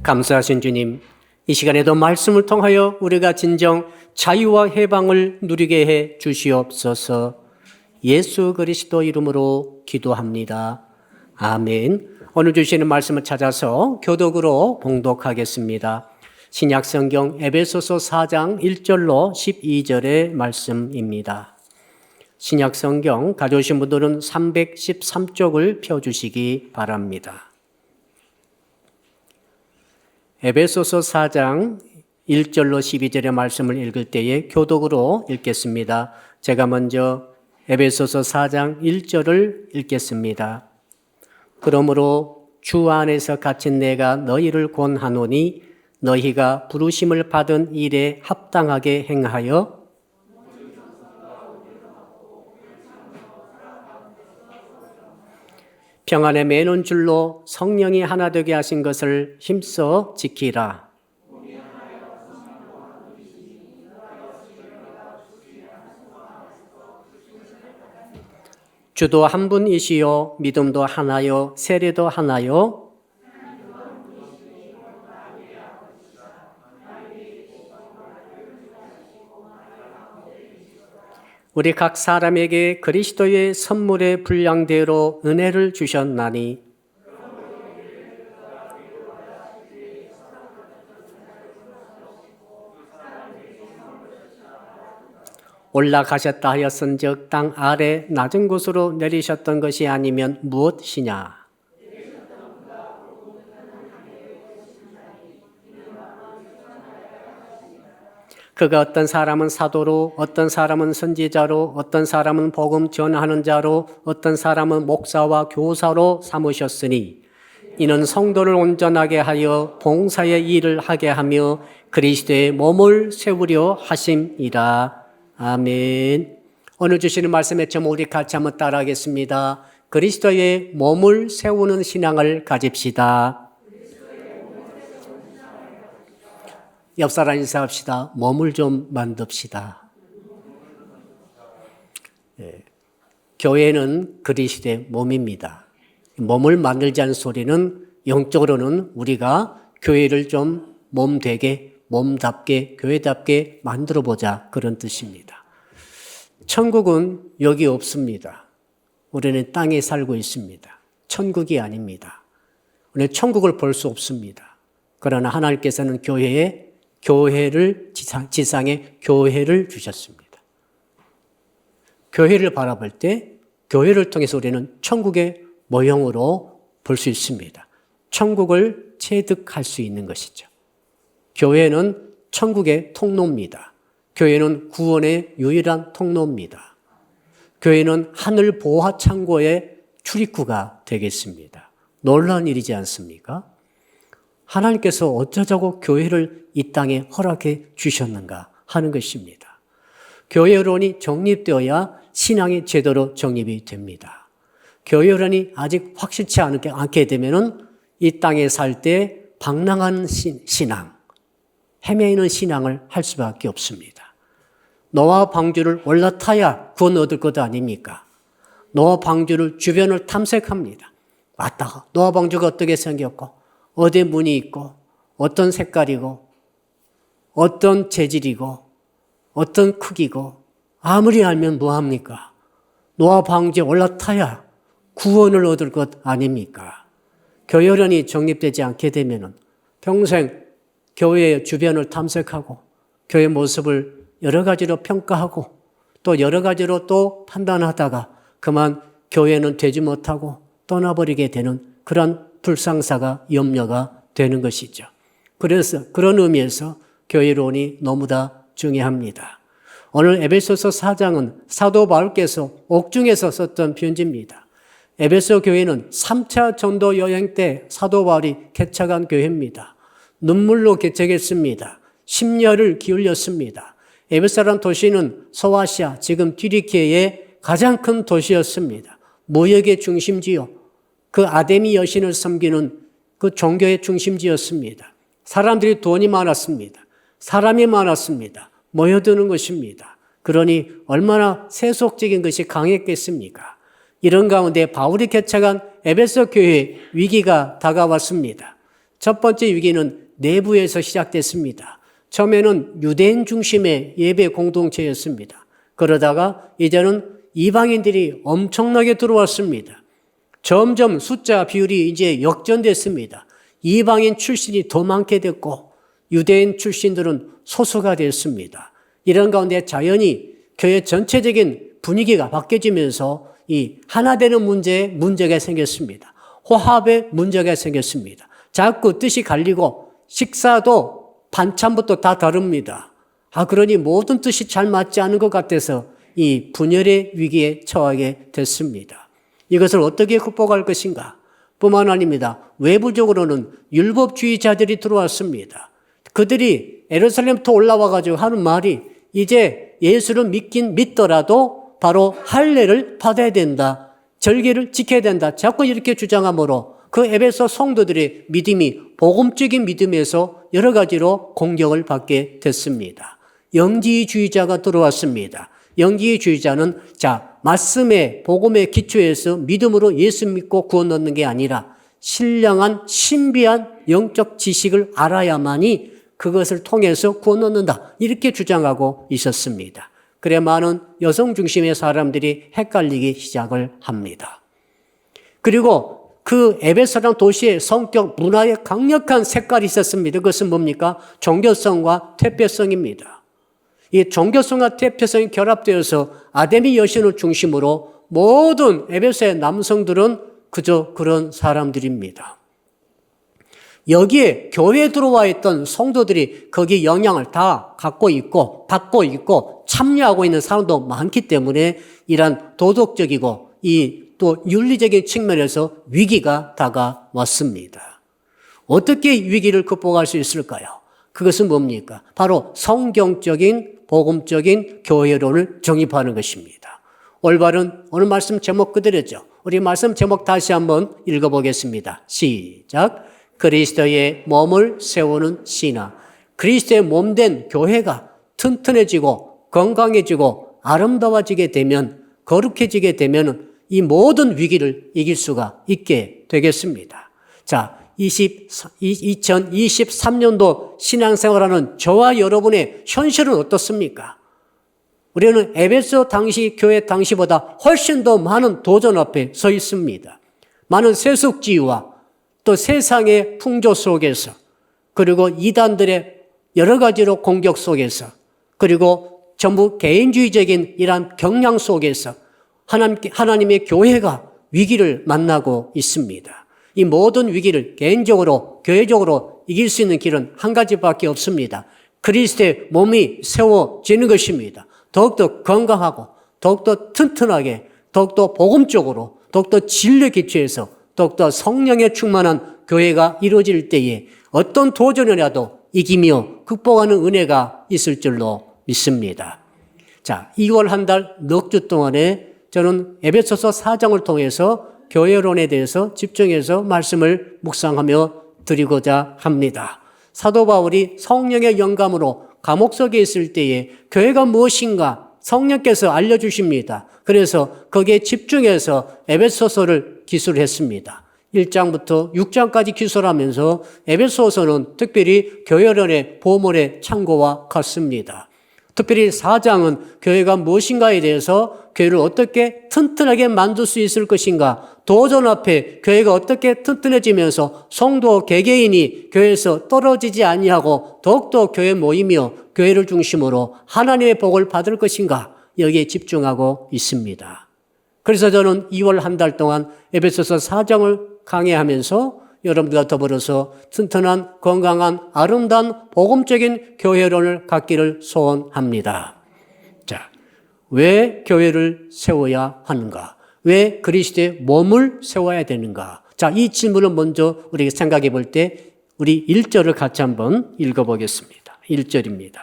감사하신 주님, 이 시간에도 말씀을 통하여 우리가 진정 자유와 해방을 누리게 해 주시옵소서. 예수 그리스도 이름으로 기도합니다. 아멘. 오늘 주시는 말씀을 찾아서 교독으로 봉독하겠습니다. 신약성경 에베소서 4장 1절로 12절의 말씀입니다. 신약성경 가져오신 분들은 313쪽을 펴주시기 바랍니다. 에베소서 4장 1절로 12절의 말씀을 읽을 때에 교독으로 읽겠습니다. 제가 먼저 에베소서 4장 1절을 읽겠습니다. 그러므로 주 안에서 갇힌 내가 너희를 권하노니 너희가 부르심을 받은 일에 합당하게 행하여 평안에 매는 줄로 성령이 하나 되게 하신 것을 힘써 지키라. 주도 한 분이시요 믿음도 하나요 세례도 하나요 우리 각 사람에게 그리스도의 선물의 분량대로 은혜를 주셨나니 올라가셨다 하였은즉 땅 아래 낮은 곳으로 내리셨던 것이 아니면 무엇이냐? 그가 어떤 사람은 사도로, 어떤 사람은 선지자로, 어떤 사람은 복음 전하는 자로, 어떤 사람은 목사와 교사로 삼으셨으니 이는 성도를 온전하게 하여 봉사의 일을 하게 하며 그리스도의 몸을 세우려 하심이라. 아멘. 오늘 주시는 말씀에 좀 우리 같이 한번 따라하겠습니다. 그리스도의 몸을 세우는 신앙을 가집시다. 옆 사람 인사합시다. 몸을 좀 만듭시다. 교회는 그리스도의 몸입니다. 몸을 만들자는 소리는 영적으로는 우리가 교회를 좀 몸되게, 몸답게, 교회답게 만들어보자 그런 뜻입니다. 천국은 여기 없습니다. 우리는 땅에 살고 있습니다. 천국이 아닙니다. 우리는 천국을 볼 수 없습니다. 그러나 하나님께서는 지상에 교회를 주셨습니다. 교회를 바라볼 때 교회를 통해서 우리는 천국의 모형으로 볼 수 있습니다. 천국을 체득할 수 있는 것이죠. 교회는 천국의 통로입니다. 교회는 구원의 유일한 통로입니다. 교회는 하늘 보화 창고의 출입구가 되겠습니다. 놀라운 일이지 않습니까? 하나님께서 어쩌자고 교회를 이 땅에 허락해 주셨는가 하는 것입니다. 교회 여론이 정립되어야 신앙이 제대로 정립이 됩니다. 교회 여론이 아직 확실치 않게 되면은 이 땅에 살 때 방랑하는 신앙, 헤매이는 신앙을 할 수밖에 없습니다. 노아 방주를 올라타야 구원 얻을 것 아닙니까? 노아 방주를 주변을 탐색합니다. 왔다가 노아 방주가 어떻게 생겼고 어디 문이 있고 어떤 색깔이고 어떤 재질이고 어떤 크기고 아무리 알면 뭐합니까? 노아 방주에 올라타야 구원을 얻을 것 아닙니까? 교회론이 정립되지 않게 되면 평생 교회의 주변을 탐색하고 교회 모습을 여러 가지로 평가하고 또 여러 가지로 또 판단하다가 그만 교회는 되지 못하고 떠나버리게 되는 그런 불상사가 염려가 되는 것이죠. 그래서 그런 의미에서 교회론이 너무나 중요합니다. 오늘 에베소서 4장은 사도 바울께서 옥중에서 썼던 편지입니다. 에베소 교회는 3차 전도 여행 때 사도 바울이 개척한 교회입니다. 눈물로 개척했습니다. 심려를 기울였습니다. 에베소라는 도시는 소아시아, 지금 튀르키예의 가장 큰 도시였습니다. 무역의 중심지요. 그 아데미 여신을 섬기는 그 종교의 중심지였습니다. 사람들이 돈이 많았습니다. 사람이 많았습니다. 모여드는 것입니다. 그러니 얼마나 세속적인 것이 강했겠습니까? 이런 가운데 바울이 개척한 에베소 교회에 위기가 다가왔습니다. 첫 번째 위기는 내부에서 시작됐습니다. 처음에는 유대인 중심의 예배 공동체였습니다. 그러다가 이제는 이방인들이 엄청나게 들어왔습니다. 점점 숫자 비율이 이제 역전됐습니다. 이방인 출신이 더 많게 됐고 유대인 출신들은 소수가 됐습니다. 이런 가운데 자연히 교회 전체적인 분위기가 바뀌어지면서 이 하나 되는 문제가 생겼습니다. 화합의 문제가 생겼습니다. 자꾸 뜻이 갈리고 식사도 반찬부터 다 다릅니다. 그러니 모든 뜻이 잘 맞지 않은 것 같아서 이 분열의 위기에 처하게 됐습니다. 이것을 어떻게 극복할 것인가? 뿐만 아닙니다. 외부적으로는 율법주의자들이 들어왔습니다. 그들이 예루살렘부터 올라와가지고 하는 말이 이제 예수를 믿더라도 바로 할례를 받아야 된다. 절기를 지켜야 된다. 자꾸 이렇게 주장하므로 그 에베소 성도들의 믿음이 복음적인 믿음에서 여러 가지로 공격을 받게 됐습니다. 영지주의자가 들어왔습니다. 영지주의자는 말씀의 복음의 기초에서 믿음으로 예수 믿고 구원 얻는 게 아니라 신령한 신비한 영적 지식을 알아야만이 그것을 통해서 구원 얻는다. 이렇게 주장하고 있었습니다. 그래 많은 여성 중심의 사람들이 헷갈리기 시작을 합니다. 그리고 그 에베소라는 도시의 성격, 문화에 강력한 색깔이 있었습니다. 그것은 뭡니까? 종교성과 퇴폐성입니다. 이 종교성과 퇴폐성이 결합되어서 아데미 여신을 중심으로 모든 에베소의 남성들은 그저 그런 사람들입니다. 여기에 교회에 들어와 있던 성도들이 거기 영향을 다 갖고 있고 받고 있고 참여하고 있는 사람도 많기 때문에 이런 도덕적이고 또 윤리적인 측면에서 위기가 다가왔습니다. 어떻게 위기를 극복할 수 있을까요? 그것은 뭡니까? 바로 성경적인 복음적인 교회론을 정립하는 것입니다. 올바른 오늘 말씀 제목 그대로죠. 우리 말씀 제목 다시 한번 읽어보겠습니다. 시작. 그리스도의 몸을 세우는 신화. 그리스도의 몸된 교회가 튼튼해지고 건강해지고 아름다워지게 되면 거룩해지게 되면 이 모든 위기를 이길 수가 있게 되겠습니다. 2023년도 신앙생활하는 저와 여러분의 현실은 어떻습니까? 우리는 에베소 당시 교회 당시보다 훨씬 더 많은 도전 앞에 서 있습니다. 많은 세속주의와 또 세상의 풍조 속에서 그리고 이단들의 여러 가지로 공격 속에서 그리고 전부 개인주의적인 이러한 경향 속에서 하나님의 교회가 위기를 만나고 있습니다. 이 모든 위기를 개인적으로 교회적으로 이길 수 있는 길은 한 가지밖에 없습니다. 그리스도의 몸이 세워지는 것입니다. 더욱더 건강하고 더욱더 튼튼하게 더욱더 복음적으로 더욱더 진리에 기초해서 더욱더 성령에 충만한 교회가 이루어질 때에 어떤 도전이라도 이기며 극복하는 은혜가 있을 줄로 믿습니다. 2월 한 달 넉 주 동안에 저는 에베소서 4장을 통해서 교회론에 대해서 집중해서 말씀을 묵상하며 드리고자 합니다. 사도 바울이 성령의 영감으로 감옥 속에 있을 때에 교회가 무엇인가 성령께서 알려주십니다. 그래서 거기에 집중해서 에베소서를 기술했습니다. 1장부터 6장까지 기술하면서 에베소서는 특별히 교회론의 보물의 창고와 같습니다. 특별히 4장은 교회가 무엇인가에 대해서 교회를 어떻게 튼튼하게 만들 수 있을 것인가, 도전 앞에 교회가 어떻게 튼튼해지면서 성도 개개인이 교회에서 떨어지지 아니하고 더욱더 교회 모이며 교회를 중심으로 하나님의 복을 받을 것인가, 여기에 집중하고 있습니다. 그래서 저는 2월 한 달 동안 에베소서 4장을 강의하면서 여러분들과 더불어서 튼튼한 건강한 아름다운 복음적인 교회론을 갖기를 소원합니다. 왜 교회를 세워야 하는가? 왜 그리스도의 몸을 세워야 되는가? 이 질문을 먼저 우리가 생각해 볼 때 우리 1절을 같이 한번 읽어보겠습니다. 1절입니다.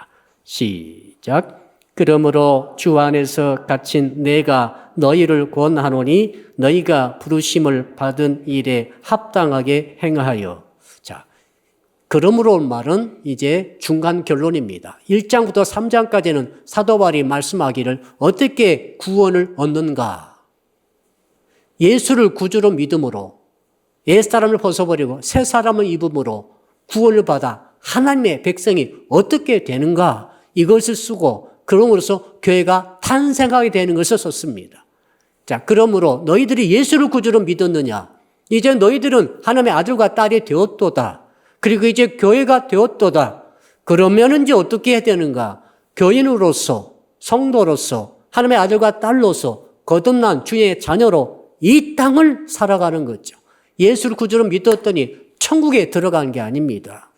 시작. 그러므로 주 안에서 갇힌 내가 너희를 권하노니 너희가 부르심을 받은 일에 합당하게 행하여. 그러므로 말은 이제 중간 결론입니다. 1장부터 3장까지는 사도 바울이 말씀하기를 어떻게 구원을 얻는가? 예수를 구주로 믿음으로 옛사람을 벗어버리고 새 사람을 입음으로 구원을 받아 하나님의 백성이 어떻게 되는가 이것을 쓰고 그럼으로써 교회가 탄생하게 되는 것을 썼습니다. 자, 그러므로 너희들이 예수를 구주로 믿었느냐? 이제 너희들은 하나님의 아들과 딸이 되었도다. 그리고 이제 교회가 되었도다. 그러면 이제 어떻게 해야 되는가? 교인으로서, 성도로서, 하나님의 아들과 딸로서 거듭난 주의 자녀로 이 땅을 살아가는 거죠. 예수를 구주로 믿었더니 천국에 들어간 게 아닙니다.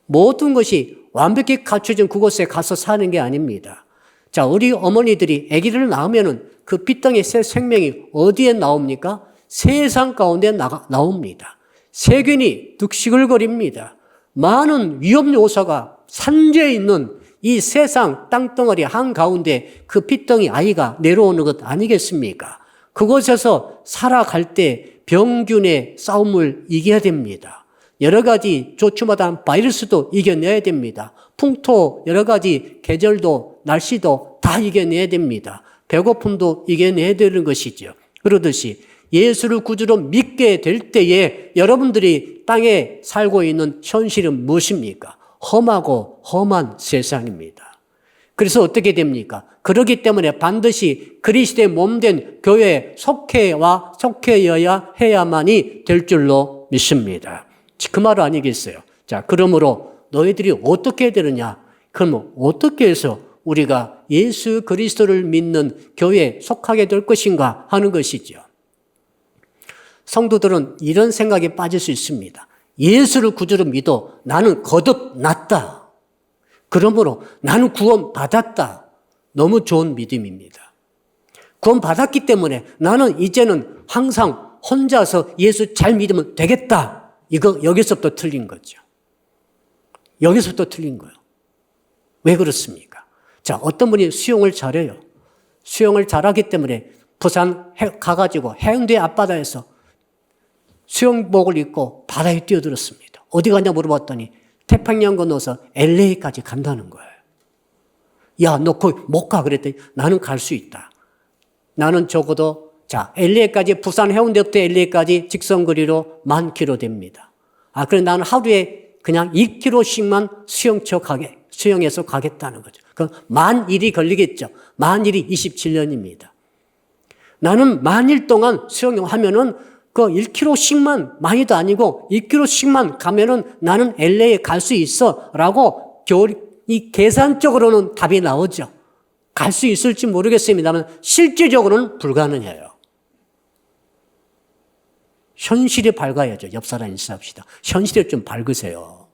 모든 것이 완벽히 갖춰진 그곳에 가서 사는 게 아닙니다. 자, 우리 어머니들이 아기를 낳으면은 그 핏덩이 새 생명이 어디에 나옵니까? 세상 가운데 나옵니다. 세균이 득시글거립니다. 많은 위험 요소가 산재해 있는 이 세상 땅덩어리 한가운데 그 핏덩이 아이가 내려오는 것 아니겠습니까? 그곳에서 살아갈 때 병균의 싸움을 이겨야 됩니다. 여러 가지 조추마다한 바이러스도 이겨내야 됩니다. 풍토, 여러 가지 계절도, 날씨도 다 이겨내야 됩니다. 배고픔도 이겨내야 되는 것이죠. 그러듯이 예수를 구주로 믿게 될 때에 여러분들이 땅에 살고 있는 현실은 무엇입니까? 험하고 험한 세상입니다. 그래서 어떻게 됩니까? 그렇기 때문에 반드시 그리스도의 몸된 교회에 속해여야 해야만이 될 줄로 믿습니다. 그 말 아니겠어요? 자, 그러므로 너희들이 어떻게 해야 되느냐? 그러면 어떻게 해서 우리가 예수 그리스도를 믿는 교회에 속하게 될 것인가 하는 것이죠. 성도들은 이런 생각에 빠질 수 있습니다. 예수를 구주로 믿어 나는 거듭났다. 그러므로 나는 구원받았다. 너무 좋은 믿음입니다. 구원받았기 때문에 나는 이제는 항상 혼자서 예수 잘 믿으면 되겠다. 이거 여기서부터 틀린 거죠. 여기서부터 틀린 거예요. 왜 그렇습니까? 자, 어떤 분이 수영을 잘해요. 수영을 잘하기 때문에 부산 가가지고 해운대 앞바다에서 수영복을 입고 바다에 뛰어들었습니다. 어디 가냐 물어봤더니 태평양 건너서 LA까지 간다는 거예요. 야, 너 거기 못 가 그랬더니 나는 갈 수 있다. 나는 적어도 자, LA까지 부산 해운대부터 LA까지 직선거리로 10,000km 됩니다. 그래 나는 하루에 그냥 2km씩만 수영해서 가겠다는 거죠. 그럼 10,000일이 걸리겠죠. 10,000일이 27년입니다. 나는 10,000일 동안 수영하면은 그 1km씩만 많이도 아니고 2km씩만 가면은 나는 LA에 갈 수 있어 라고 이 계산적으로는 답이 나오죠. 갈 수 있을지 모르겠습니다만 실제적으로는 불가능해요. 현실이 밝아야죠. 옆 사람 인사합시다. 현실에 좀 밝으세요.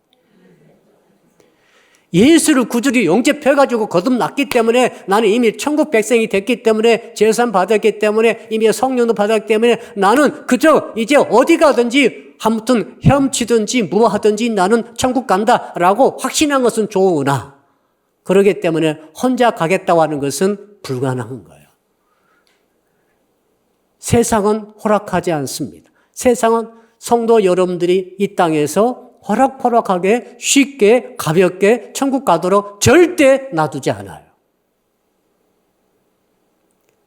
예수를 구주로 영접해가지고 거듭났기 때문에 나는 이미 천국 백성이 됐기 때문에 제산 받았기 때문에 이미 성령도 받았기 때문에 나는 그저 이제 어디 가든지 아무튼 헤엄치든지 무엇하든지 나는 천국 간다라고 확신한 것은 좋으나 그러기 때문에 혼자 가겠다고 하는 것은 불가능한 거예요. 세상은 허락하지 않습니다. 세상은 성도 여러분들이 이 땅에서 호락호락하게 쉽게 가볍게 천국 가도록 절대 놔두지 않아요.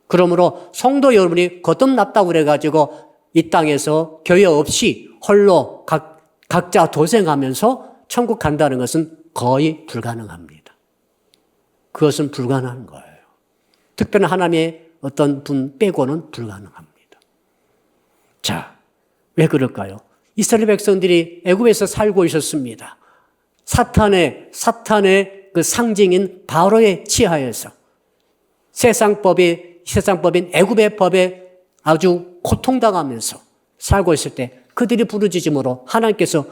그러므로 성도 여러분이 거듭났다고 그래가지고 이 땅에서 교회 없이 홀로 각자 도생하면서 천국 간다는 것은 거의 불가능합니다. 그것은 불가능한 거예요. 특별한 하나님의 어떤 분 빼고는 불가능합니다. 자, 왜 그럴까요? 이스라엘 백성들이 애굽에서 살고 있었습니다. 사탄의 그 상징인 바로의 치하에서 세상법인 애굽의 법에 아주 고통당하면서 살고 있을 때 그들이 부르짖음으로 하나님께서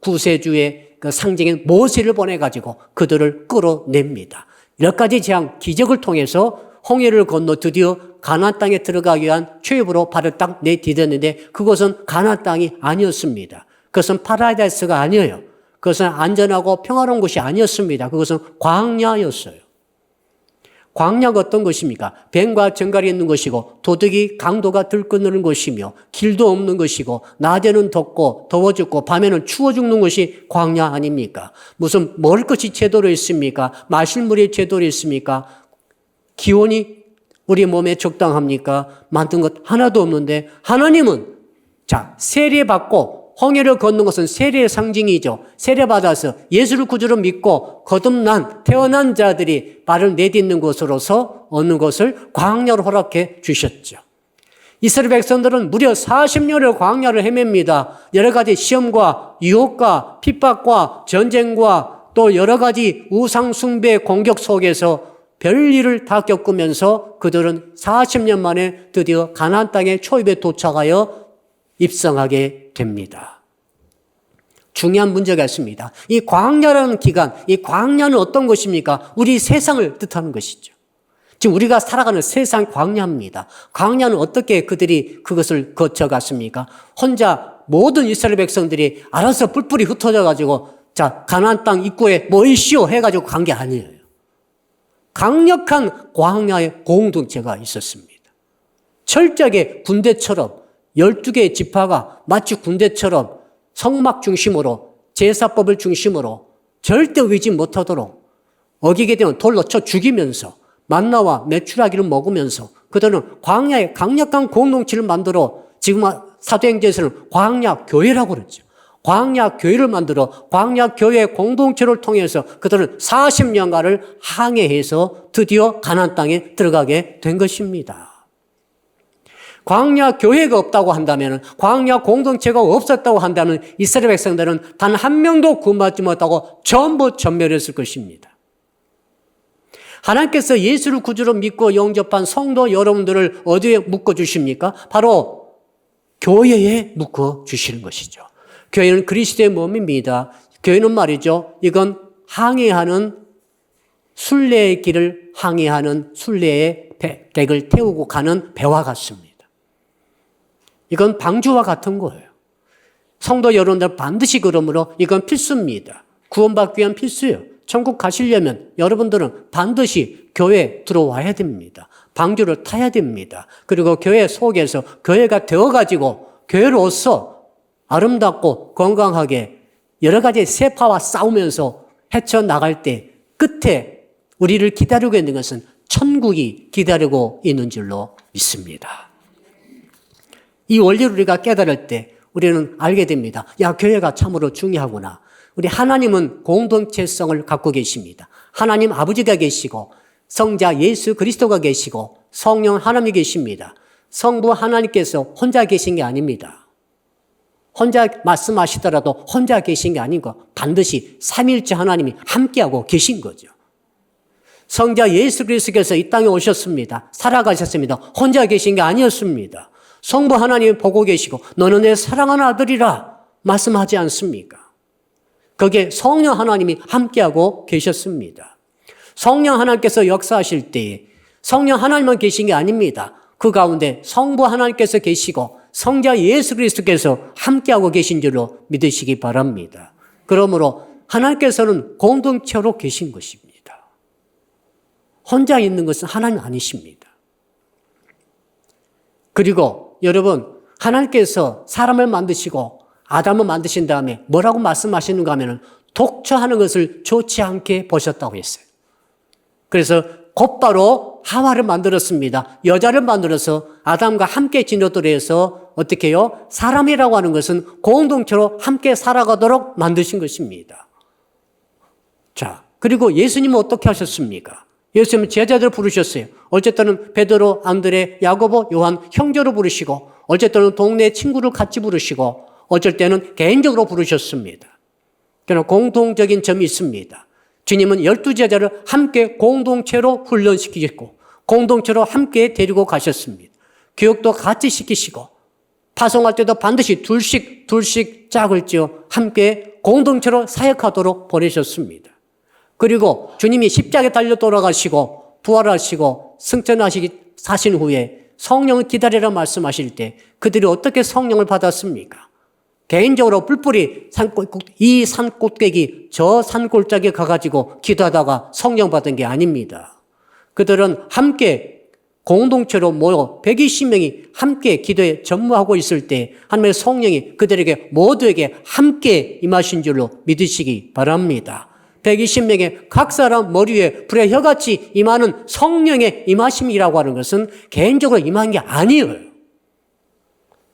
구세주의 그 상징인 모세를 보내가지고 그들을 끌어냅니다. 몇 가지 재앙, 기적을 통해서 홍해를 건너 드디어 가나안 땅에 들어가기 위한 출입으로 발을 딱 내디뎠는데 그것은 가나안 땅이 아니었습니다. 그것은 파라다이스가 아니에요. 그것은 안전하고 평화로운 곳이 아니었습니다. 그것은 광야였어요. 광야가 어떤 것입니까? 뱀과 정갈이 있는 것이고 도둑이 강도가 들끓는 것이며 길도 없는 것이고 낮에는 덥고 더워 죽고 밤에는 추워 죽는 것이 광야 아닙니까? 무슨 먹을 것이 제대로 있습니까? 마실 물이 제대로 있습니까? 기온이 우리 몸에 적당합니까? 만든 것 하나도 없는데 하나님은 자, 세례받고 홍해를 걷는 것은 세례의 상징이죠. 세례받아서 예수를 구주로 믿고 태어난 자들이 발을 내딛는 곳으로서 어느 것을 광야로 허락해 주셨죠. 이스라엘 백성들은 무려 40년을 광야를 헤맵니다. 여러 가지 시험과 유혹과 핍박과 전쟁과 또 여러 가지 우상 숭배의 공격 속에서 별일을 다 겪으면서 그들은 40년 만에 드디어 가나안 땅의 초입에 도착하여 입성하게 됩니다. 중요한 문제가 있습니다. 이 광야라는 기간, 이 광야는 어떤 것입니까? 우리 세상을 뜻하는 것이죠. 지금 우리가 살아가는 세상 광야입니다. 광야는 어떻게 그들이 그것을 거쳐갔습니까? 혼자 모든 이스라엘 백성들이 알아서 뿔뿔이 흩어져 가지고 자, 가나안 땅 입구에 모이시오 해가지고 간 게 아니에요. 강력한 광야의 공동체가 있었습니다. 철저하게 군대처럼 12개의 지파가 마치 군대처럼 성막 중심으로 제사법을 중심으로 절대 의지 못하도록 어기게 되면 돌로 쳐 죽이면서 만나와 메추라기를 먹으면서 그들은 광야에 강력한 공동체를 만들어 지금 사도행전에서는 광야 교회라고 그러죠. 광야 교회를 만들어 광야 교회 공동체를 통해서 그들은 40년간을 항해해서 드디어 가나안 땅에 들어가게 된 것입니다. 광야 교회가 없다고 한다면, 광야 공동체가 없었다고 한다면 이스라엘 백성들은 단 한 명도 구원받지 못하고 전부 전멸했을 것입니다. 하나님께서 예수를 구주로 믿고 영접한 성도 여러분들을 어디에 묶어주십니까? 바로 교회에 묶어주시는 것이죠. 교회는 그리스도의 몸입니다. 교회는 말이죠. 이건 항해하는 순례의 길을 항해하는 순례의 덱을 태우고 가는 배와 같습니다. 이건 방주와 같은 거예요. 성도 여러분들 반드시 그러므로 이건 필수입니다. 구원받기 위한 필수예요. 천국 가시려면 여러분들은 반드시 교회에 들어와야 됩니다. 방주를 타야 됩니다. 그리고 교회 속에서 교회가 되어가지고 교회로서 아름답고 건강하게 여러 가지 세파와 싸우면서 헤쳐나갈 때 끝에 우리를 기다리고 있는 것은 천국이 기다리고 있는 줄로 믿습니다. 이 원리를 우리가 깨달을 때 우리는 알게 됩니다. 야, 교회가 참으로 중요하구나. 우리 하나님은 공동체성을 갖고 계십니다. 하나님 아버지가 계시고 성자 예수 그리스도가 계시고 성령 하나님이 계십니다. 성부 하나님께서 혼자 계신 게 아닙니다. 혼자 말씀하시더라도 혼자 계신 게 아니고 반드시 삼위일체 하나님이 함께하고 계신 거죠. 성자 예수 그리스도께서 이 땅에 오셨습니다. 살아가셨습니다. 혼자 계신 게 아니었습니다. 성부 하나님이 보고 계시고 너는 내 사랑하는 아들이라 말씀하지 않습니까? 거기에 성령 하나님이 함께하고 계셨습니다. 성령 하나님께서 역사하실 때에 성령 하나님만 계신 게 아닙니다. 그 가운데 성부 하나님께서 계시고 성자 예수 그리스도께서 함께하고 계신 줄로 믿으시기 바랍니다. 그러므로 하나님께서는 공동체로 계신 것입니다. 혼자 있는 것은 하나님 아니십니다. 그리고 여러분, 하나님께서 사람을 만드시고 아담을 만드신 다음에 뭐라고 말씀하시는가 하면 독처하는 것을 좋지 않게 보셨다고 했어요. 그래서 곧바로 하와를 만들었습니다. 여자를 만들어서 아담과 함께 지내도록 해서 어떻게 해요? 사람이라고 하는 것은 공동체로 함께 살아가도록 만드신 것입니다. 자, 그리고 예수님은 어떻게 하셨습니까? 예수님은 제자들을 부르셨어요. 어쩔 때는 베드로, 안드레, 야고보, 요한 형제로 부르시고 어쩔 때는 동네 친구를 같이 부르시고 어쩔 때는 개인적으로 부르셨습니다. 그러나 공통적인 점이 있습니다. 주님은 12제자를 함께 공동체로 훈련시키셨고 공동체로 함께 데리고 가셨습니다. 교육도 같이 시키시고 파송할 때도 반드시 둘씩 짝을 지어 함께 공동체로 사역하도록 보내셨습니다. 그리고 주님이 십자가에 달려 돌아가시고 부활하시고 사신 후에 성령을 기다리라 말씀하실 때 그들이 어떻게 성령을 받았습니까? 개인적으로 뿔뿔이 이 산 꼭대기 저 산 골짜기에 가가지고 기도하다가 성령 받은 게 아닙니다. 그들은 함께 공동체로 모여 120명이 함께 기도에 전무하고 있을 때 하나님의 성령이 그들에게 모두에게 함께 임하신 줄로 믿으시기 바랍니다. 120명의 각 사람 머리 위에 불의 혀같이 임하는 성령의 임하심이라고 하는 것은 개인적으로 임한 게 아니에요.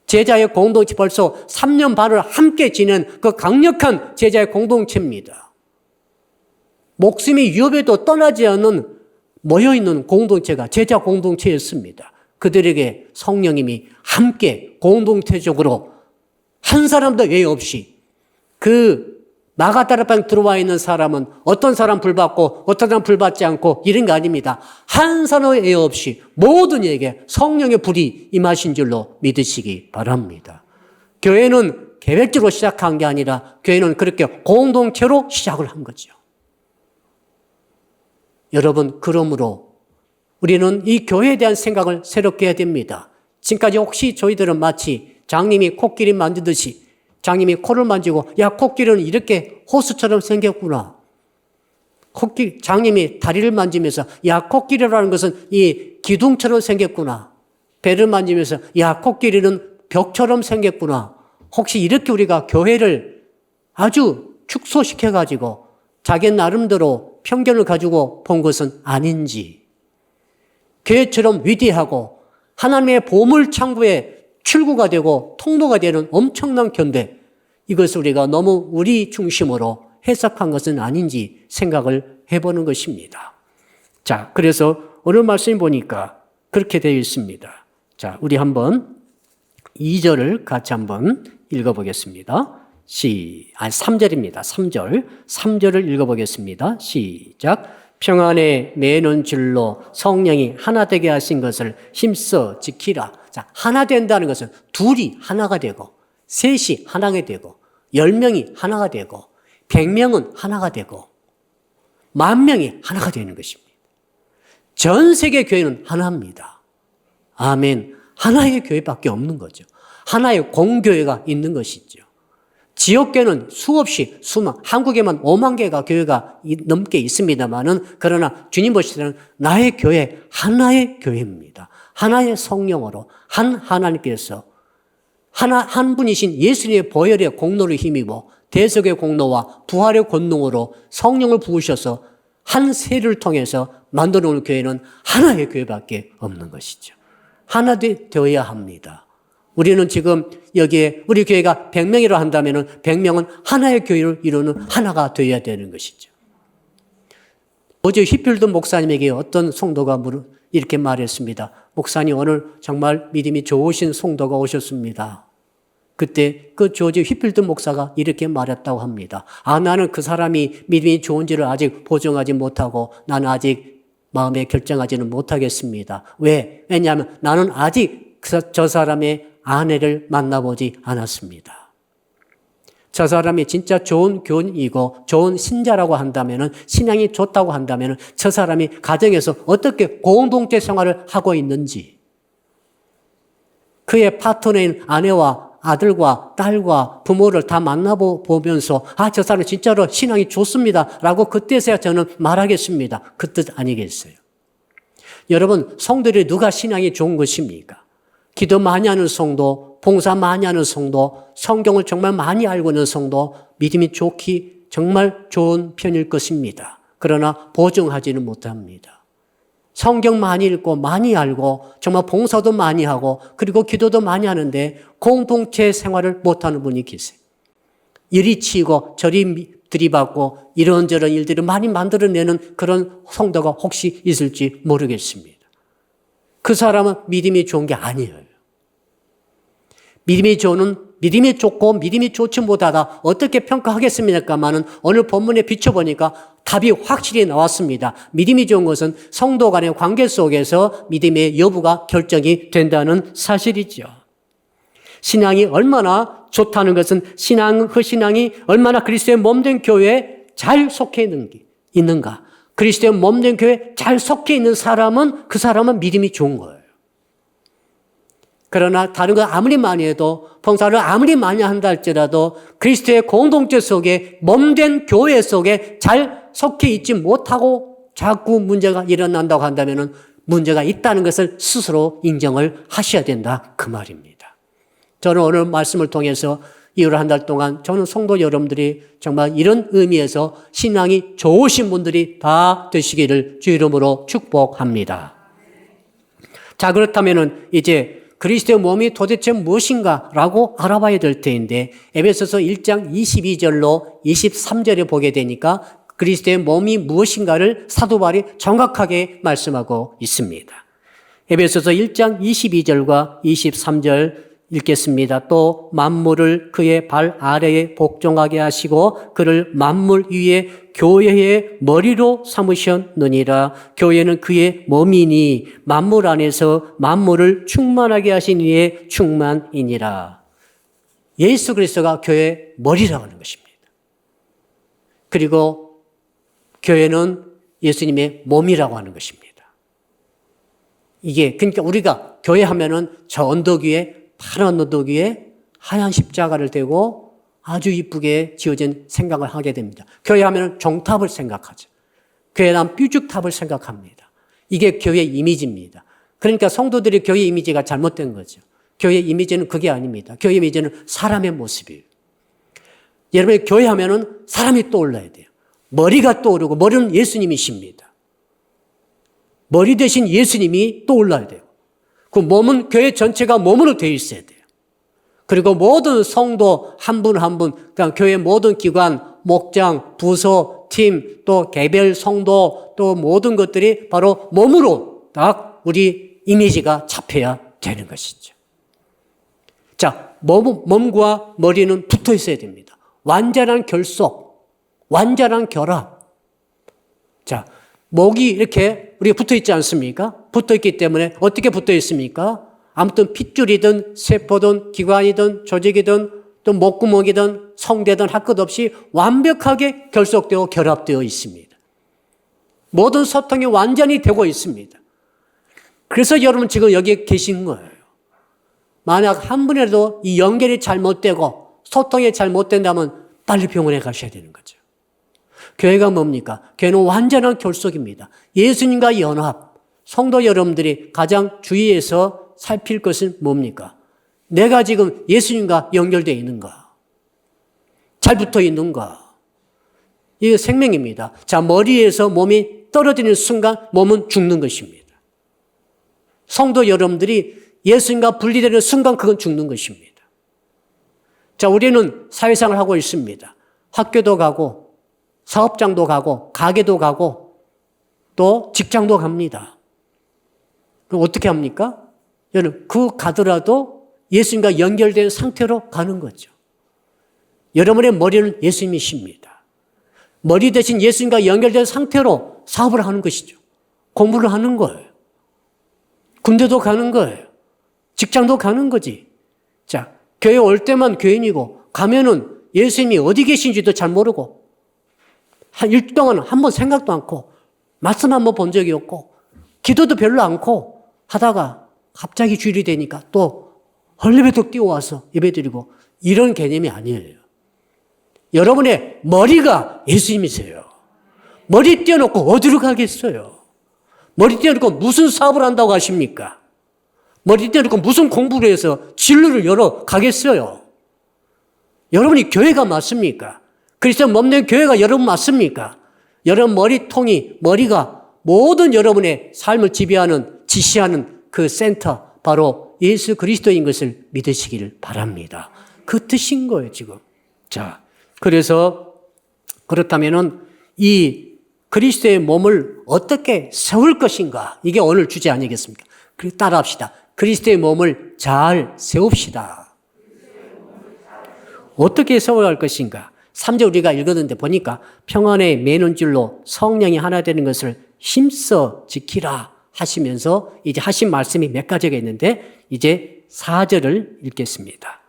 제자의 공동체 벌써 3년 반을 함께 지낸 그 강력한 제자의 공동체입니다. 목숨이 위협에도 떠나지 않는 모여있는 공동체가 제자 공동체였습니다. 그들에게 성령님이 함께 공동체적으로 한 사람도 외 없이 그 마가다라방 들어와 있는 사람은 어떤 사람 불받고 어떤 사람 불받지 않고 이런 게 아닙니다. 한 사람의 애 없이 모든 이에게 성령의 불이 임하신 줄로 믿으시기 바랍니다. 교회는 계획적으로 시작한 게 아니라 교회는 그렇게 공동체로 시작을 한 거죠. 여러분, 그러므로 우리는 이 교회에 대한 생각을 새롭게 해야 됩니다. 지금까지 혹시 저희들은 마치 장님이 코끼리 만지듯이 장님이 코를 만지고 야, 코끼리는 이렇게 호수처럼 생겼구나. 장님이 다리를 만지면서 야, 코끼리라는 것은 이 기둥처럼 생겼구나. 배를 만지면서 야, 코끼리는 벽처럼 생겼구나. 혹시 이렇게 우리가 교회를 아주 축소시켜가지고 자기 나름대로 편견을 가지고 본 것은 아닌지, 교회처럼 위대하고 하나님의 보물창고에 출구가 되고 통로가 되는 엄청난 견대, 이것을 우리가 너무 우리 중심으로 해석한 것은 아닌지 생각을 해보는 것입니다. 자, 그래서 오늘 말씀 보니까 그렇게 되어 있습니다. 자, 우리 한번 2절을 같이 한번 읽어보겠습니다. 3절입니다. 3절을 읽어보겠습니다. 시작. 평안에 매는 줄로 성령이 하나 되게 하신 것을 힘써 지키라. 자, 하나 된다는 것은 둘이 하나가 되고, 셋이 하나가 되고, 10명이 하나가 되고, 100명은 하나가 되고, 10,000명이 하나가 되는 것입니다. 전 세계 교회는 하나입니다. 아멘. 하나의 교회밖에 없는 거죠. 하나의 공교회가 있는 것이죠. 지역교회는 수없이 한국에만 5만 개가 교회가 넘게 있습니다만은, 그러나 주님 보시기에는 나의 교회, 하나의 교회입니다. 하나의 성령으로 한 하나님께서 한 분이신 예수님의 보혈의 공로를 힘입어 대속의 공로와 부활의 권능으로 성령을 부으셔서 한 세를 통해서 만들어 놓은 교회는 하나의 교회밖에 없는 것이죠. 하나 되어야 합니다. 우리는 지금 여기에 우리 교회가 100명이라 한다면 100명은 하나의 교회를 이루는 하나가 되어야 되는 것이죠. 어제 휘필드 목사님에게 어떤 성도가 이렇게 말했습니다. 목사님, 오늘 정말 믿음이 좋으신 성도가 오셨습니다. 그때 그 조지 휘필드 목사가 이렇게 말했다고 합니다. 나는 그 사람이 믿음이 좋은지를 아직 보증하지 못하고 나는 아직 마음에 결정하지는 못하겠습니다. 왜냐하면 나는 아직 저 사람의 아내를 만나보지 않았습니다. 저 사람이 진짜 좋은 교인이고 좋은 신자라고 한다면, 신앙이 좋다고 한다면 저 사람이 가정에서 어떻게 공동체 생활을 하고 있는지, 그의 파트너인 아내와 아들과 딸과 부모를 다 만나보면서 저 사람 진짜로 신앙이 좋습니다 라고 그때서야 저는 말하겠습니다. 그 뜻 아니겠어요? 여러분, 성도들이 누가 신앙이 좋은 것입니까? 기도 많이 하는 성도, 봉사 많이 하는 성도, 성경을 정말 많이 알고 있는 성도, 믿음이 좋기 정말 좋은 편일 것입니다. 그러나 보증하지는 못합니다. 성경 많이 읽고 많이 알고 정말 봉사도 많이 하고 그리고 기도도 많이 하는데 공동체 생활을 못하는 분이 계세요. 이리 치고 저리 들이받고 이런저런 일들을 많이 만들어내는 그런 성도가 혹시 있을지 모르겠습니다. 그 사람은 믿음이 좋은 게 아니에요. 믿음이 좋고 믿음이 좋지 못하다 어떻게 평가하겠습니까마는 오늘 본문에 비춰보니까 답이 확실히 나왔습니다. 믿음이 좋은 것은 성도 간의 관계 속에서 믿음의 여부가 결정이 된다는 사실이죠. 신앙이 얼마나 좋다는 것은 그 신앙이 얼마나 그리스도의 몸된 교회에 잘 속해 있는가. 그리스도의 몸된 교회에 잘 속해 있는 사람은 그 사람은 믿음이 좋은 거예요. 그러나 다른 거 아무리 많이 해도 봉사를 아무리 많이 한다 할지라도 그리스도의 공동체 속에 몸된 교회 속에 잘 속해 있지 못하고 자꾸 문제가 일어난다고 한다면 문제가 있다는 것을 스스로 인정을 하셔야 된다 그 말입니다. 저는 오늘 말씀을 통해서 이후로 한 달 동안 저는 성도 여러분들이 정말 이런 의미에서 신앙이 좋으신 분들이 다 되시기를 주 이름으로 축복합니다. 자, 그렇다면 이제 그리스도의 몸이 도대체 무엇인가라고 알아봐야 될 터인데 에베소서 1장 22절로 23절에 보게 되니까 그리스도의 몸이 무엇인가를 사도 바울이 정확하게 말씀하고 있습니다. 에베소서 1장 22절과 23절 읽겠습니다. 또 만물을 그의 발 아래에 복종하게 하시고 그를 만물 위에 교회의 머리로 삼으셨느니라. 교회는 그의 몸이니 만물 안에서 만물을 충만하게 하신 이의 충만이니라. 예수 그리스도가 교회의 머리라고 하는 것입니다. 그리고 교회는 예수님의 몸이라고 하는 것입니다. 이게 그러니까 우리가 교회 하면은 저 언덕 위에 파란 언덕 위에 하얀 십자가를 대고 아주 이쁘게 지어진 생각을 하게 됩니다. 교회 하면은 종탑을 생각하죠. 교회 하면 뾰죽탑을 생각합니다. 이게 교회 이미지입니다. 그러니까 성도들이 교회 이미지가 잘못된 거죠. 교회 이미지는 그게 아닙니다. 교회 이미지는 사람의 모습이에요. 여러분이 교회 하면은 사람이 떠올라야 돼요. 머리가 떠오르고 머리는 예수님이십니다. 머리 대신 예수님이 떠올라야 돼요. 그 몸은 교회 전체가 몸으로 되어 있어야 돼요. 그리고 모든 성도 한 분 한 분, 그러니까 교회 모든 기관, 목장, 부서, 팀, 또 개별 성도, 또 모든 것들이 바로 몸으로 딱 우리 이미지가 잡혀야 되는 것이죠. 자, 몸과 머리는 붙어 있어야 됩니다. 완전한 결속, 완전한 결합. 자, 목이 이렇게 우리가 붙어 있지 않습니까? 붙어 있기 때문에 어떻게 붙어 있습니까? 아무튼 핏줄이든 세포든 기관이든 조직이든 또 목구멍이든 성대든 할 것 없이 완벽하게 결속되어 결합되어 있습니다. 모든 소통이 완전히 되고 있습니다. 그래서 여러분 지금 여기에 계신 거예요. 만약 한 분이라도 이 연결이 잘못되고 소통이 잘못된다면 빨리 병원에 가셔야 되는 거죠. 교회가 뭡니까? 교회는 완전한 결속입니다. 예수님과 연합. 성도 여러분들이 가장 주의해서 살필 것은 뭡니까? 내가 지금 예수님과 연결되어 있는가? 잘 붙어 있는가? 이게 생명입니다. 자, 머리에서 몸이 떨어지는 순간 몸은 죽는 것입니다. 성도 여러분들이 예수님과 분리되는 순간 그건 죽는 것입니다. 자, 우리는 사회생활을 하고 있습니다. 학교도 가고 사업장도 가고 가게도 가고 또 직장도 갑니다. 그럼 어떻게 합니까? 여러분 그 가더라도 예수님과 연결된 상태로 가는 거죠. 여러분의 머리는 예수님이십니다. 머리 대신 예수님과 연결된 상태로 사업을 하는 것이죠. 공부를 하는 거예요. 군대도 가는 거예요. 직장도 가는 거지. 자, 교회 올 때만 교인이고 가면은 예수님이 어디 계신지도 잘 모르고 한 일 동안 한 번 생각도 않고 말씀 한 번 본 적이 없고 기도도 별로 않고 하다가 갑자기 주일이 되니까 또 헐레벌떡 뛰어와서 예배드리고 이런 개념이 아니에요. 여러분의 머리가 예수님이세요. 머리 떼어놓고 어디로 가겠어요? 머리 떼어놓고 무슨 사업을 한다고 하십니까? 머리 떼어놓고 무슨 공부를 해서 진로를 열어 가겠어요? 여러분이 교회가 맞습니까? 그리스도 몸된 교회가 여러분 맞습니까? 여러분 머리가 모든 여러분의 삶을 지배하는, 지시하는 그 센터, 바로 예수 그리스도인 것을 믿으시기를 바랍니다. 그 뜻인 거예요, 지금. 자, 그래서 그렇다면은 이 그리스도의 몸을 어떻게 세울 것인가? 이게 오늘 주제 아니겠습니까? 그래서 따라합시다. 그리스도의 몸을 잘 세웁시다. 어떻게 세워야 할 것인가? 3절 우리가 읽었는데 보니까 평안에 매는 줄로 성령이 하나 되는 것을 힘써 지키라 하시면서 이제 하신 말씀이 몇 가지가 있는데 이제 4절을 읽겠습니다.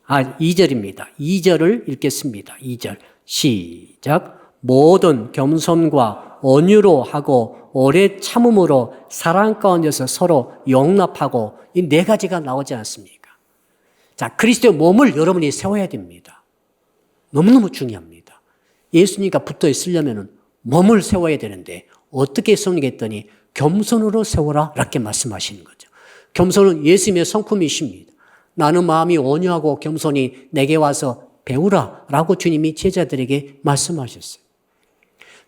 2절입니다. 2절을 읽겠습니다. 2절 시작. 모든 겸손과 온유로 하고 오래 참음으로 사랑 가운데서 서로 용납하고 이 네 가지가 나오지 않습니까? 자, 그리스도의 몸을 여러분이 세워야 됩니다. 너무너무 중요합니다. 예수님과 붙어 있으려면 몸을 세워야 되는데 어떻게 세우는가 했더니 겸손으로 세워라 이렇게 말씀하시는 거죠. 겸손은 예수님의 성품이십니다. 나는 마음이 온유하고 겸손히 내게 와서 배우라 라고 주님이 제자들에게 말씀하셨어요.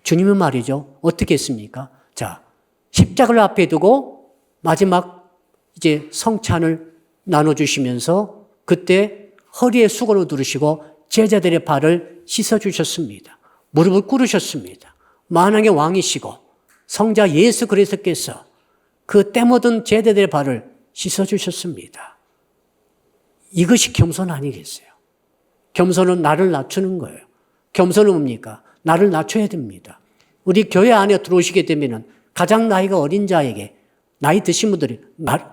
주님은 말이죠. 어떻게 했습니까? 자, 십자가를 앞에 두고 마지막 이제 성찬을 나눠주시면서 그때 허리에 수건을 두르시고 제자들의 발을 씻어주셨습니다. 무릎을 꿇으셨습니다. 만왕의 왕이시고 성자 예수 그리스도께서 그 때 묻은 제자들의 발을 씻어주셨습니다. 이것이 겸손 아니겠어요? 겸손은 나를 낮추는 거예요. 겸손은 뭡니까? 나를 낮춰야 됩니다. 우리 교회 안에 들어오시게 되면 가장 나이가 어린 자에게 나이 드신 분들이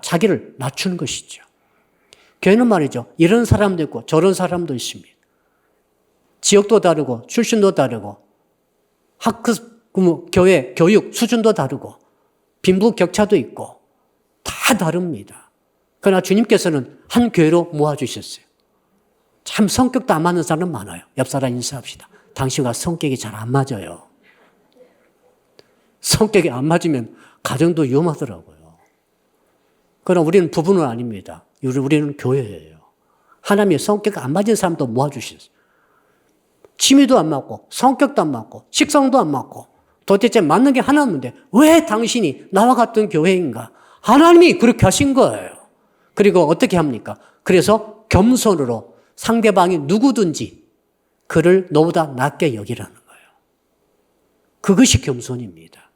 자기를 낮추는 것이죠. 교회는 말이죠. 이런 사람도 있고 저런 사람도 있습니다. 지역도 다르고 출신도 다르고 교회 교육 수준도 다르고 빈부격차도 있고 다 다릅니다. 그러나 주님께서는 한 교회로 모아주셨어요. 참 성격도 안 맞는 사람 많아요. 옆 사람 인사합시다. 당신과 성격이 잘 안 맞아요. 성격이 안 맞으면 가정도 위험하더라고요. 그러나 우리는 부부는 아닙니다. 우리는 교회예요. 하나님의 성격이 안 맞은 사람도 모아주셨어요. 취미도 안 맞고 성격도 안 맞고 식성도 안 맞고 도대체 맞는 게 하나 없는데 왜 당신이 나와 같은 교회인가? 하나님이 그렇게 하신 거예요. 그리고 어떻게 합니까? 그래서 겸손으로 상대방이 누구든지 그를 너보다 낮게 여기라는 거예요. 그것이 겸손입니다.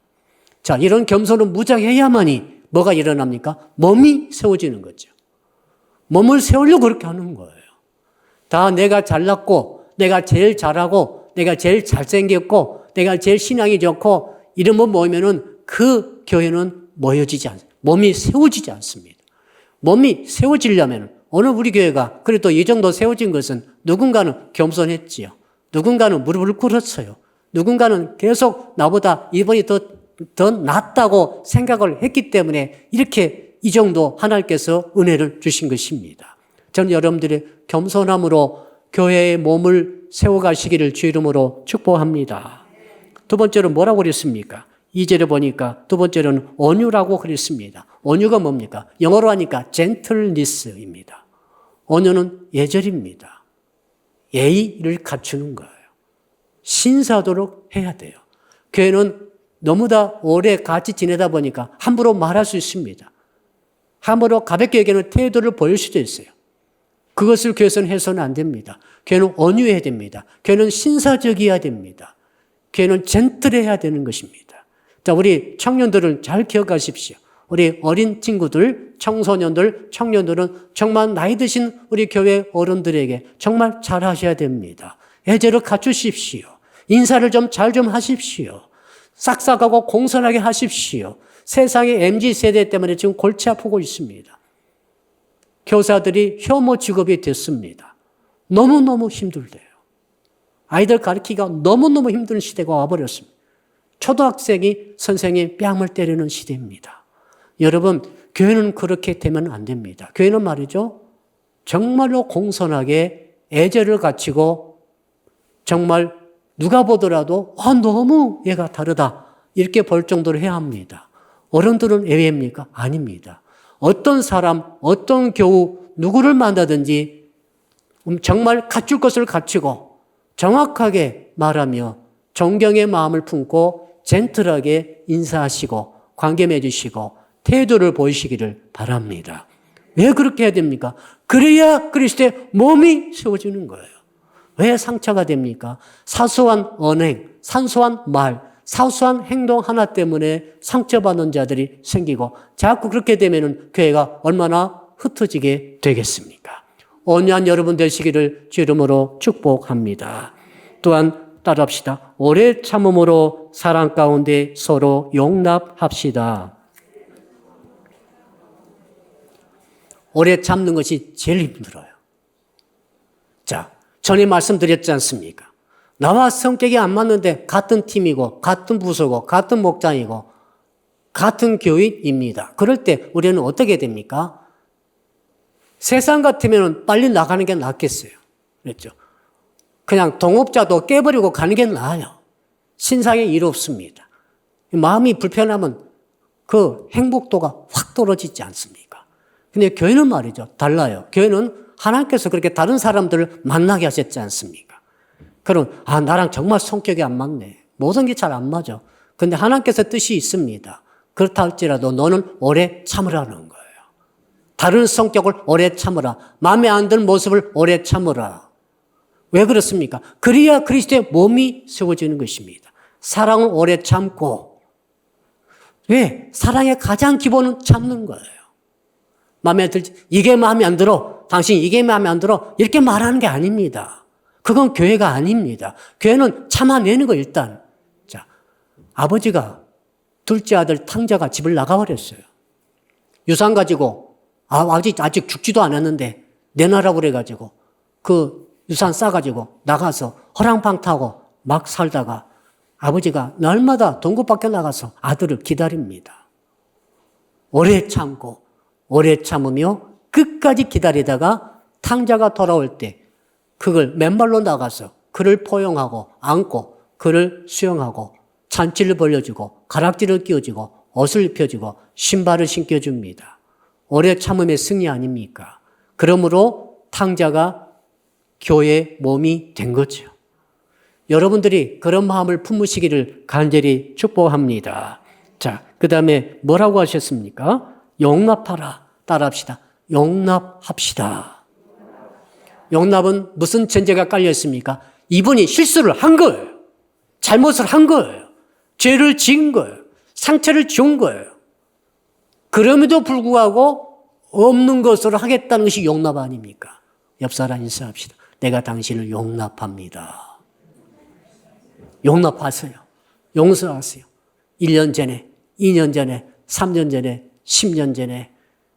자, 이런 겸손은 무장해야만이 뭐가 일어납니까? 몸이 세워지는 거죠. 몸을 세우려고 그렇게 하는 거예요. 다 내가 잘났고 내가 제일 잘하고 내가 제일 잘생겼고 내가 제일 신앙이 좋고 이런 분 모이면은 그 교회는 모여지지 않습니다. 몸이 세워지지 않습니다. 몸이 세워지려면 오늘 우리 교회가 그래도 이 정도 세워진 것은 누군가는 겸손했지요. 누군가는 무릎을 꿇었어요. 누군가는 계속 나보다 이번이 더 낫다고 생각을 했기 때문에 이렇게 이 정도 하나님께서 은혜를 주신 것입니다. 저는 여러분들의 겸손함으로 교회의 몸을 세워가시기를 주 이름으로 축복합니다. 두 번째로 뭐라고 그랬습니까? 2절에 보니까 두 번째로는 온유라고 그랬습니다. 온유가 뭡니까? 영어로 하니까 gentleness입니다. 온유는 예절입니다. 예의를 갖추는 거예요. 신사도록 해야 돼요. 교회는 너무나 오래 같이 지내다 보니까 함부로 말할 수 있습니다. 함부로 가볍게 얘기하는 태도를 보일 수도 있어요. 그것을 교회에서는 해서는 안 됩니다. 교회는 온유해야 됩니다. 교회는 신사적이어야 됩니다. 교회는 젠틀해야 되는 것입니다. 자, 우리 청년들은 잘 기억하십시오. 우리 어린 친구들, 청소년들, 청년들은 정말 나이 드신 우리 교회 어른들에게 정말 잘하셔야 됩니다. 예절을 갖추십시오. 인사를 잘 좀 하십시오. 싹싹하고 공손하게 하십시오. 세상의 MZ세대 때문에 지금 골치 아프고 있습니다. 교사들이 혐오 직업이 됐습니다. 너무너무 힘들대요. 아이들 가르치기가 너무너무 힘든 시대가 와버렸습니다. 초등학생이 선생님 뺨을 때리는 시대입니다. 여러분, 교회는 그렇게 되면 안 됩니다. 교회는 말이죠. 정말로 공손하게 애절을 갖추고 정말 누가 보더라도 너무 얘가 다르다 이렇게 볼 정도로 해야 합니다. 어른들은 예외입니까? 아닙니다. 어떤 사람, 어떤 교우, 누구를 만나든지 정말 갖출 것을 갖추고 정확하게 말하며 존경의 마음을 품고 젠틀하게 인사하시고 관계 맺으시고 태도를 보이시기를 바랍니다. 왜 그렇게 해야 됩니까? 그래야 그리스도의 몸이 세워지는 거예요. 왜 상처가 됩니까? 사소한 언행, 산소한 말, 사소한 행동 하나 때문에 상처받는 자들이 생기고 자꾸 그렇게 되면 교회가 얼마나 흩어지게 되겠습니까? 온유한 여러분 되시기를 주 이름으로 축복합니다. 또한 따라합시다. 오래 참음으로 사랑 가운데 서로 용납합시다. 오래 참는 것이 제일 힘들어요. 자, 전에 말씀드렸지 않습니까? 나와 성격이 안 맞는데 같은 팀이고 같은 부서고 같은 목장이고 같은 교인입니다. 그럴 때 우리는 어떻게 됩니까? 세상 같으면 빨리 나가는 게 낫겠어요. 그렇죠? 그냥 동업자도 깨버리고 가는 게 나아요. 신상에 일 없습니다. 마음이 불편하면 그 행복도가 확 떨어지지 않습니까? 근데 교회는 말이죠. 달라요. 교회는 하나님께서 그렇게 다른 사람들을 만나게 하셨지 않습니까? 그럼 나랑 정말 성격이 안 맞네. 모든 게 잘 안 맞아. 근데 하나님께서 뜻이 있습니다. 그렇다 할지라도 너는 오래 참으라는 거예요. 다른 성격을 오래 참으라. 마음에 안 드는 모습을 오래 참으라. 왜 그렇습니까? 그래야 그리스도의 몸이 세워지는 것입니다. 사랑을 오래 참고. 왜? 사랑의 가장 기본은 참는 거예요. 이게 마음에 안 들어. 당신 이게 마음에 안 들어. 이렇게 말하는 게 아닙니다. 그건 교회가 아닙니다. 교회는 참아내는 거 일단. 자, 아버지가 둘째 아들 탕자가 집을 나가버렸어요. 유산 가지고 아직 죽지도 않았는데 내놔라고 그래가지고 그 유산 싸가지고 나가서 허랑방 타고 막 살다가 아버지가 날마다 동굴밖에 나가서 아들을 기다립니다. 오래 참고 오래 참으며 끝까지 기다리다가 탕자가 돌아올 때 그걸 맨발로 나가서 그를 포용하고 안고 그를 수용하고 잔치를 벌려주고 가락지를 끼워주고 옷을 입혀주고 신발을 신겨줍니다. 오래 참음의 승리 아닙니까? 그러므로 탕자가 교회의 몸이 된 거죠. 여러분들이 그런 마음을 품으시기를 간절히 축복합니다. 자, 그 다음에 뭐라고 하셨습니까? 용납하라. 따라합시다. 용납합시다. 용납은 무슨 전제가 깔려 있습니까? 이분이 실수를 한 거예요. 잘못을 한 거예요. 죄를 지은 거예요. 상처를 준 거예요. 그럼에도 불구하고 없는 것으로 하겠다는 것이 용납 아닙니까? 옆 사람 인사합시다. 내가 당신을 용납합니다. 용납하세요. 용서하세요. 1년 전에, 2년 전에, 3년 전에, 10년 전에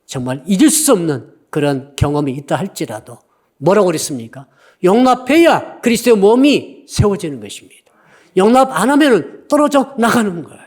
정말 잊을 수 없는 그런 경험이 있다 할지라도 뭐라고 그랬습니까? 용납해야 그리스도의 몸이 세워지는 것입니다. 용납 안 하면 떨어져 나가는 거예요.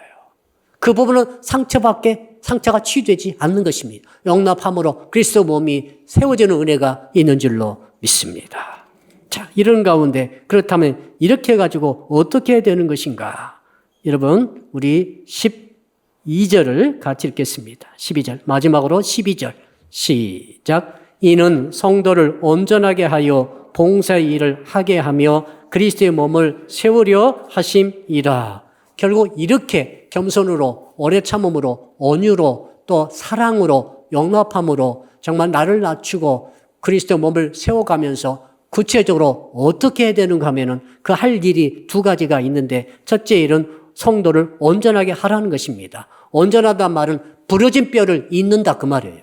그 부분은 상처가 치유되지 않는 것입니다. 용납함으로 그리스도 몸이 세워지는 은혜가 있는 줄로 믿습니다. 자, 이런 가운데 그렇다면 이렇게 해가지고 어떻게 해야 되는 것인가? 여러분, 우리 12절을 같이 읽겠습니다. 12절. 마지막으로 12절. 시작. 이는 성도를 온전하게 하여 봉사의 일을 하게 하며 그리스도의 몸을 세우려 하심이라. 결국 이렇게 겸손으로 오래 참음으로 온유로 또 사랑으로 용납함으로 정말 나를 낮추고 그리스도의 몸을 세워가면서 구체적으로 어떻게 해야 되는가 하면은 그 할 일이 두 가지가 있는데 첫째 일은 성도를 온전하게 하라는 것입니다. 온전하다는 말은 부러진 뼈를 잇는다 그 말이에요.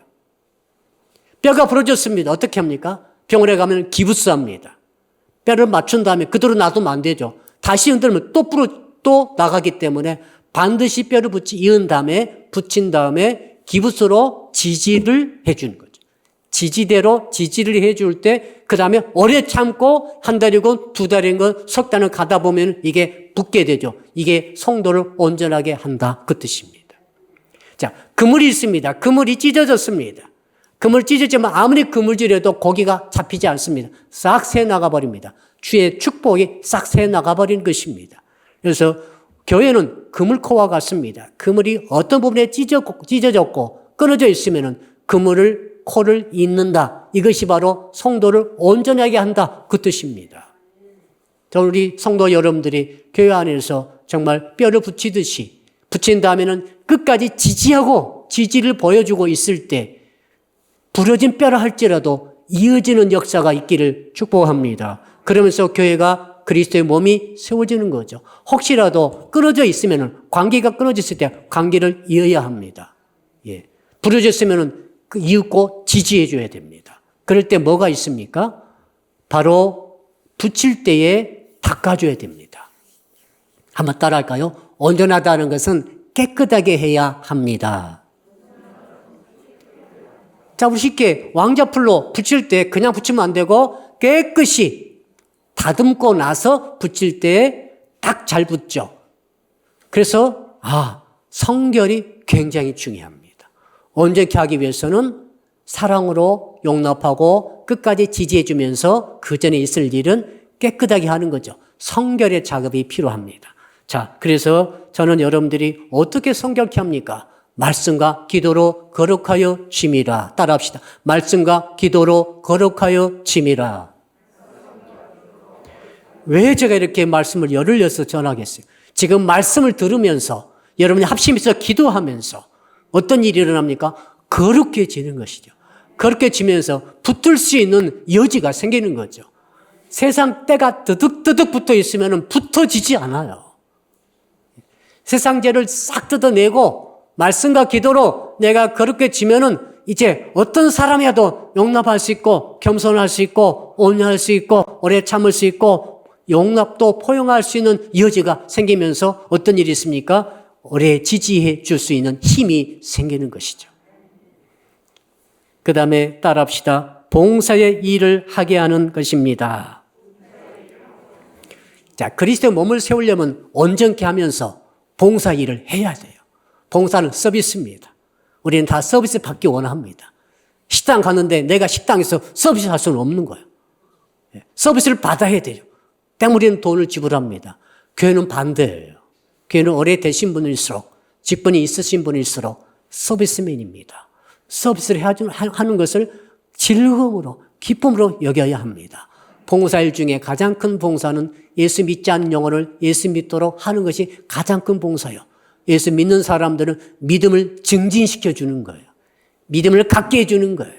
뼈가 부러졌습니다. 어떻게 합니까? 병원에 가면 기부스합니다. 뼈를 맞춘 다음에 그대로 놔두면 안 되죠. 다시 흔들면 또 나가기 때문에 반드시 뼈를 이은 다음에 붙인 다음에 기부스로 지지를 해주는 거죠. 지지대로 지지를 해줄 때 그 다음에 오래 참고 한 달이건 두 달이건 석 달을 가다 보면 이게 붙게 되죠. 이게 성도를 온전하게 한다 그 뜻입니다. 자, 그물이 있습니다. 그물이 찢어졌습니다. 그물 찢어지면 아무리 그물질해도 고기가 잡히지 않습니다. 싹 새 나가버립니다. 주의 축복이 싹 새 나가버리는 것입니다. 그래서 교회는 그물코와 같습니다. 그물이 어떤 부분에 찢어졌고 끊어져 있으면 그물을 코를 잇는다. 이것이 바로 성도를 온전하게 한다. 그 뜻입니다. 우리 성도 여러분들이 교회 안에서 정말 뼈를 붙이듯이 붙인 다음에는 끝까지 지지하고 지지를 보여주고 있을 때 부러진 뼈라 할지라도 이어지는 역사가 있기를 축복합니다. 그러면서 교회가 그리스도의 몸이 세워지는 거죠. 혹시라도 끊어져 있으면 관계가 끊어졌을 때 관계를 이어야 합니다. 예. 부러졌으면 그 이윽고 지지해 줘야 됩니다. 그럴 때 뭐가 있습니까? 바로 붙일 때에 닦아줘야 됩니다. 한번 따라할까요? 온전하다는 것은 깨끗하게 해야 합니다. 자, 우리 쉽게 왕자풀로 붙일 때 그냥 붙이면 안 되고 깨끗이 다듬고 나서 붙일 때 딱 잘 붙죠. 그래서 성결이 굉장히 중요합니다. 온전케 하기 위해서는 사랑으로 용납하고 끝까지 지지해 주면서 그 전에 있을 일은 깨끗하게 하는 거죠. 성결의 작업이 필요합니다. 자, 그래서 저는 여러분들이 어떻게 성결케 합니까? 말씀과 기도로 거룩하여 짐이라. 따라합시다. 말씀과 기도로 거룩하여 짐이라. 왜 제가 이렇게 말씀을 열을 내서 전하겠어요? 지금 말씀을 들으면서 여러분이 합심해서 기도하면서 어떤 일이 일어납니까? 거룩해지는 것이죠. 그렇게 지면서 붙을 수 있는 여지가 생기는 거죠. 세상 때가 드득드득 붙어 있으면 붙어지지 않아요. 세상 죄를 싹 뜯어내고 말씀과 기도로 내가 그렇게 지면은 이제 어떤 사람이라도 용납할 수 있고 겸손할 수 있고 온유할 수 있고 오래 참을 수 있고 용납도 포용할 수 있는 여지가 생기면서 어떤 일이 있습니까? 오래 지지해 줄 수 있는 힘이 생기는 것이죠. 그 다음에 따라합시다. 봉사의 일을 하게 하는 것입니다. 자, 그리스도의 몸을 세우려면 온전케 하면서 봉사 일을 해야 돼요. 봉사는 서비스입니다. 우리는 다 서비스 받기 원합니다. 식당 가는데 내가 식당에서 서비스 할 수는 없는 거예요. 서비스를 받아야 돼요. 때문에 우리는 돈을 지불합니다. 교회는 반대예요. 교회는 오래 되신 분일수록, 직분이 있으신 분일수록 서비스맨입니다. 서비스를 하는 것을 즐거움으로, 기쁨으로 여겨야 합니다. 봉사일 중에 가장 큰 봉사는 예수 믿지 않는 영혼을 예수 믿도록 하는 것이 가장 큰 봉사예요. 예수 믿는 사람들은 믿음을 증진시켜 주는 거예요. 믿음을 갖게 해주는 거예요.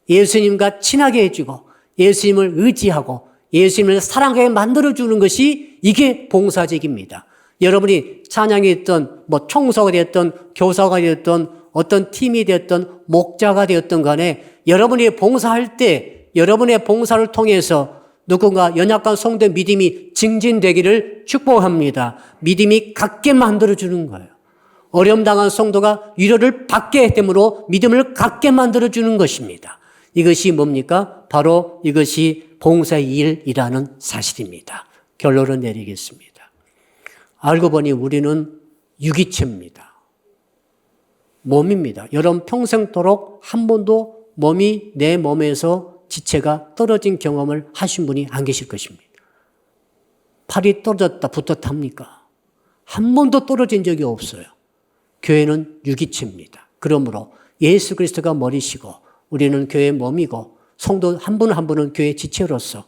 예수님과 친하게 해주고 예수님을 의지하고 예수님을 사랑하게 만들어주는 것이 이게 봉사직입니다. 여러분이 찬양이 됐든 총서가 됐든 교사가 됐든 어떤 팀이 됐든 목자가 되었든 간에 여러분이 봉사할 때 여러분의 봉사를 통해서 누군가 연약한 성도의 믿음이 증진되기를 축복합니다. 믿음이 갖게 만들어주는 거예요. 어려움 당한 성도가 위로를 받게 되므로 믿음을 갖게 만들어주는 것입니다. 이것이 뭡니까? 바로 이것이 봉사의 일이라는 사실입니다. 결론을 내리겠습니다. 알고 보니 우리는 유기체입니다. 몸입니다. 여러분 평생토록 한 번도 몸이 내 몸에서 지체가 떨어진 경험을 하신 분이 안 계실 것입니다. 팔이 떨어졌다 붙었다 합니까? 한 번도 떨어진 적이 없어요. 교회는 유기체입니다. 그러므로 예수 그리스도가 머리시고 우리는 교회의 몸이고 성도 한 분 한 분은 교회의 지체로서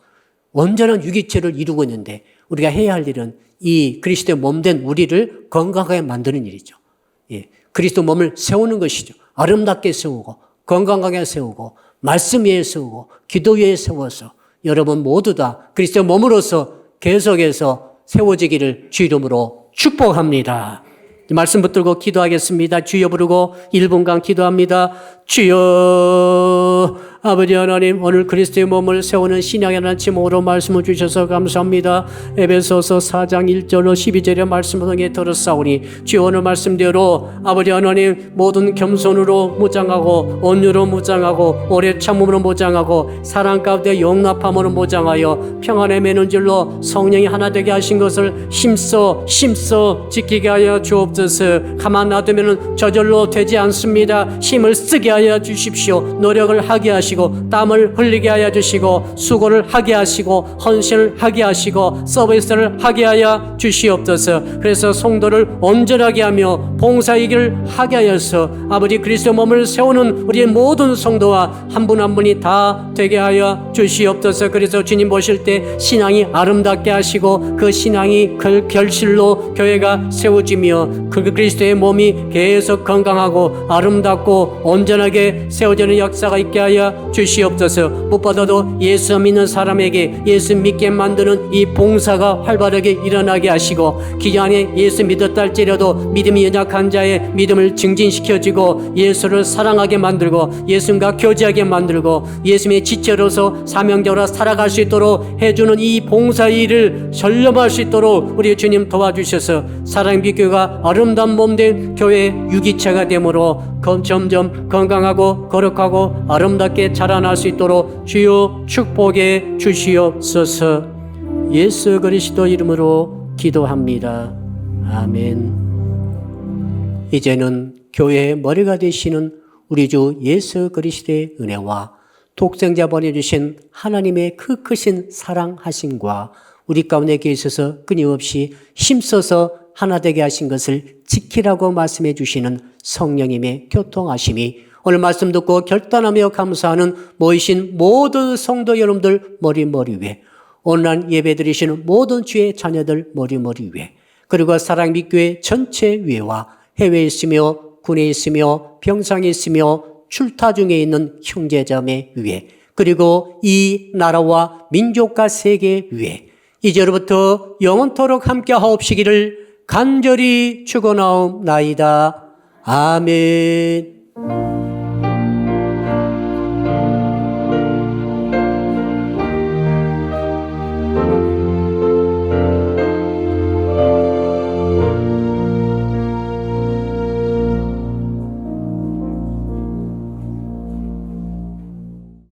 온전한 유기체를 이루고 있는데 우리가 해야 할 일은 이 그리스도의 몸된 우리를 건강하게 만드는 일이죠. 예, 그리스도 몸을 세우는 것이죠. 아름답게 세우고 건강하게 세우고 말씀 위에 세우고 기도 위에 세워서 여러분 모두 다 그리스도의 몸으로서 계속해서 세워지기를 주 이름으로 축복합니다. 말씀 붙들고 기도하겠습니다. 주여 부르고 1분간 기도합니다. 주여 아버지 하나님 오늘 그리스도의 몸을 세우는 신앙이라는 제목으로 말씀을 주셔서 감사합니다. 에베소서 4장 1절로 12절의 말씀을 통해 들었사오니 주여 오늘 말씀대로 아버지 하나님 모든 겸손으로 무장하고 온유로 무장하고 오래 참음으로 무장하고 사랑 가운데 용납함으로 무장하여 평안에 매는 줄로 성령이 하나 되게 하신 것을 힘써 지키게 하여 주옵소서. 가만 놔두면 저절로 되지 않습니다. 힘을 쓰게 하여 주십시오. 노력을 하게 하시고 땀을 흘리게 하여 주시고 수고를 하게 하시고 헌신을 하게 하시고 서비스를 하게 하여 주시옵소서. 그래서 성도를 온전하게 하며 봉사이기를 하게 하여서 아버지 그리스도 몸을 세우는 우리 모든 성도와 한 분 한 분이 다 되게 하여 주시옵소서. 그래서 주님 보실 때 신앙이 아름답게 하시고 그 신앙이 그 결실로 교회가 세워지며 그 그리스도의 몸이 계속 건강하고 아름답고 온전하게 세워지는 역사가 있게 하여 주시옵소서. 무엇보다도 예수 믿는 사람에게 예수 믿게 만드는 이 봉사가 활발하게 일어나게 하시고 기존에 예수 믿었다 할지라도 믿음이 연약한 자의 믿음을 증진시켜주고 예수를 사랑하게 만들고 예수님과 교제하게 만들고 예수님의 지체로서 사명적으로 살아갈 수 있도록 해주는 이 봉사 일을 전념할 수 있도록 우리 주님 도와주셔서 사랑의 교회가 아름다운 몸된 교회 유기체가 되므로 점점 건강하고 거룩하고 아름답게 자라날 수 있도록 주여 축복해 주시옵소서. 예수 그리스도 이름으로 기도합니다. 아멘. 이제는 교회의 머리가 되시는 우리 주 예수 그리스도의 은혜와 독생자 보내주신 하나님의 그 크신 사랑하심과 우리 가운데 계셔서 끊임없이 힘써서 하나 되게 하신 것을 지키라고 말씀해 주시는 성령님의 교통하심이 오늘 말씀 듣고 결단하며 감사하는 모이신 모든 성도 여러분들 머리 위에 온라인 예배 드리시는 모든 주의 자녀들 머리 위에 그리고 사랑빛교회 전체 위에와 해외에 있으며 군에 있으며 병상에 있으며 출타 중에 있는 형제자매 위에, 그리고 이 나라와 민족과 세계 위에 이제로부터 영원토록 함께 하옵시기를 간절히 축원하옵나이다. 아멘.